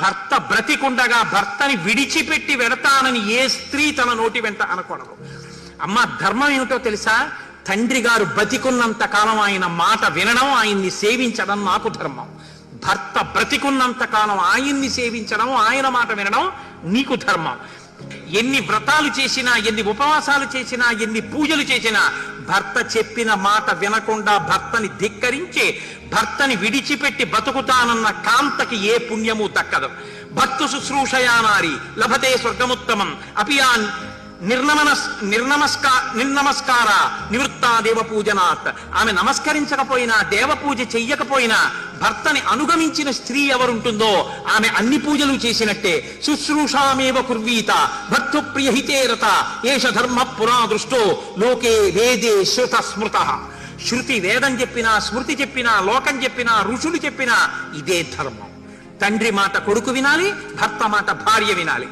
భర్త బ్రతికుండగా భర్తని విడిచిపెట్టి వెడతానని ఏ స్త్రీ తన నోటి వెంట అనకూడదు. అమ్మ ధర్మం ఏమిటో తెలుసా? తండ్రి గారు బతికున్నంత కాలం ఆయన మాట వినడం, ఆయన్ని సేవించడం నాకు ధర్మం. భర్త బ్రతికున్నంత కాలం ఆయన్ని సేవించడం, ఆయన మాట వినడం నీకు ధర్మం. ఎన్ని వ్రతాలు చేసినా, ఎన్ని ఉపవాసాలు చేసినా, ఎన్ని పూజలు చేసినా భర్త చెప్పిన మాట వినకుండా భర్తని ధిక్కరించి భర్తని విడిచిపెట్టి బతుకుతానన్న కాంతకి ఏ పుణ్యము దక్కదు. భర్త శుశ్రూషయానారి లభతే స్వర్గముత్తమం అపియాన్ నిర్నమస్కార నివృత్తా దేవ పూజనాత్. ఆమె నమస్కరించకపోయినా, దేవపూజ చెయ్యకపోయినా భర్తని అనుగమించిన స్త్రీ ఎవరుంటుందో ఆమె అన్ని పూజలు చేసినట్టే. శుశ్రూషామేవ కుర్వీత భర్తృప్రియహితే రత ఏష ధర్మ పురా దృష్టో లోకే వేదే శ్రుత స్మృత. శృతి వేదం చెప్పినా, స్మృతి చెప్పినా, లోకం చెప్పినా, ఋషులు చెప్పినా ఇదే ధర్మం. తండ్రి మాట కొడుకు వినాలి, భర్త మాట భార్య వినాలి.